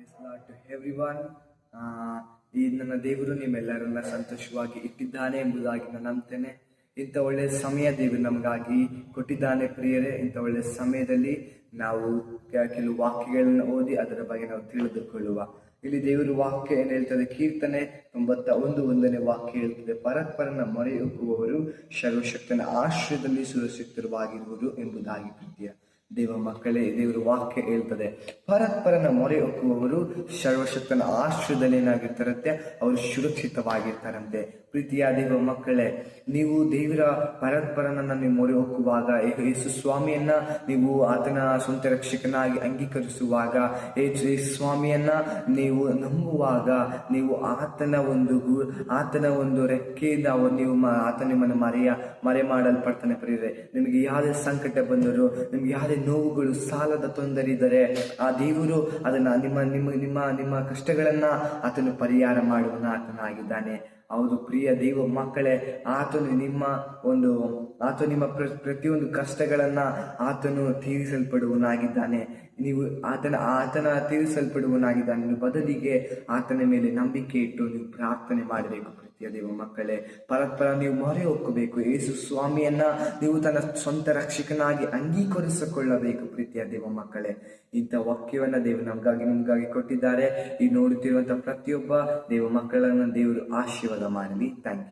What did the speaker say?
Price lord to everyone. ಈ ನನ್ನ ದೇವರು ನಿಮ್ಮೆಲ್ಲರನ್ನ ಸಂತೋಷವಾಗಿ ಇಟ್ಟಿದ್ದಾನೆ ಎಂಬುದಾಗಿ ನಾನು ನಂಬ್ತೇನೆ. ಇಂಥ ಒಳ್ಳೆಯ ಸಮಯ ದೇವರು ನಮಗಾಗಿ ಕೊಟ್ಟಿದ್ದಾನೆ ಪ್ರಿಯರೇ. ಇಂಥ ಒಳ್ಳೆಯ ಸಮಯದಲ್ಲಿ ನಾವು ಕೆಲವು ವಾಕ್ಯಗಳನ್ನು ಓದಿ ಅದರ ಬಗ್ಗೆ ನಾವು ತಿಳಿದುಕೊಳ್ಳುವ. ಇಲ್ಲಿ ದೇವರು ವಾಕ್ಯ ಏನು ಹೇಳ್ತದೆ? ಕೀರ್ತನೆ 91 ವಾಕ್ಯ ಹೇಳ್ತದೆ, ಪರಸ್ಪರನ ಮೊರೆ ಹೋಗುವವರು ಸರ್ವಶಕ್ತನ ಆಶ್ರಯದಲ್ಲಿ ಸುರಕ್ಷಿತವಾಗಿರುವರು ಎಂಬುದಾಗಿ. ಪ್ರೀತಿಯ ದೇವ ಮಕ್ಕಳೇ, ದೇವರ ವಾಕ್ಯ ಹೇಳ್ತದೆ, ಪರಸ್ಪರನ ಮೊರೆ ಹೊಕ್ಕುವವರು ಸರ್ವಶಕ್ತನ ಆಶ್ರಯದಲ್ಲಿ ಏನಾಗಿರ್ತಾರಂತೆ? ಅವರು ಸುರಕ್ಷಿತವಾಗಿರ್ತಾರಂತೆ. ಪ್ರೀತಿಯ ದೇವ ಮಕ್ಕಳೇ, ನೀವು ದೇವರ ಪರಸ್ಪರನನ್ನ ನೀವು ಮೊರೆ ಹೊಕ್ಕುವಾಗ, ಯೇಸು ಸ್ವಾಮಿಯನ್ನ ನೀವು ಆತನ ಸ್ವಂತ ರಕ್ಷಕನಾಗಿ ಅಂಗೀಕರಿಸುವಾಗ, ಯೇಸು ಸ್ವಾಮಿಯನ್ನ ನೀವು ನಂಬುವಾಗ, ನೀವು ಆತನ ಒಂದು ರೆಕ್ಕೆಯಿಂದ ನೀವು ಆತ ನಿಮ್ಮನ್ನು ಮರೆ ಮಾಡಲ್ಪಡ್ತಾನೆ. ಪ್ರಿಯರೇ, ನಿಮಗೆ ಯಾವುದೇ ಸಂಕಟ ಬಂದರೂ, ನಿಮ್ಗೆ ಯಾವುದೇ ನೋವುಗಳು, ಸಾಲದ ತೊಂದರೆ ಇದ್ದರೆ, ಆ ದೇವರು ಅದನ್ನ ನಿಮ್ಮ ಕಷ್ಟಗಳನ್ನ ಆತನು ಪರಿಹಾರ ಮಾಡುವನ ಆತನಾಗಿದ್ದಾನೆ. ಹೌದು ಪ್ರಿಯ ದೇವ ಮಕ್ಕಳೇ, ಆತನು ನಿಮ್ಮ ಪ್ರತಿಯೊಂದು ಕಷ್ಟಗಳನ್ನ ಆತನು ತೀರಿಸಲ್ಪಡುವನಾಗಿದ್ದಾನೆ. ನೀವು ಆತನ ತೀರಿಸಲ್ಪಡುವನಾಗಿದ್ದಾನೆ. ನೀವು ಬದಲಿಗೆ ಆತನ ಮೇಲೆ ನಂಬಿಕೆ ಇಟ್ಟು ನೀವು ಪ್ರಾರ್ಥನೆ ಮಾಡಬೇಕು. ಪ್ರೀತಿಯ ದೇವ ಮಕ್ಕಳೇ, ಪರಸ್ಪರ ನೀವು ಮೊರೆ ಹೊಕ್ಕಬೇಕು. ಯೇಸು ಸ್ವಾಮಿಯನ್ನ ನೀವು ತನ್ನ ಸ್ವಂತ ರಕ್ಷಕನಾಗಿ ಅಂಗೀಕರಿಸಿಕೊಳ್ಳಬೇಕು. ಪ್ರೀತಿಯ ದೇವ ಮಕ್ಕಳೇ, ಇಂಥ ವಾಕ್ಯವನ್ನ ದೇವರು ನಿಮ್ಗಾಗಿ ಕೊಟ್ಟಿದ್ದಾರೆ. ಈ ನೋಡುತ್ತಿರುವಂತಹ ಪ್ರತಿಯೊಬ್ಬ ದೇವ ಮಕ್ಕಳನ್ನು ದೇವರು ಆಶೀರ್ವಾದ ಮಾಡಲಿ. Thank you.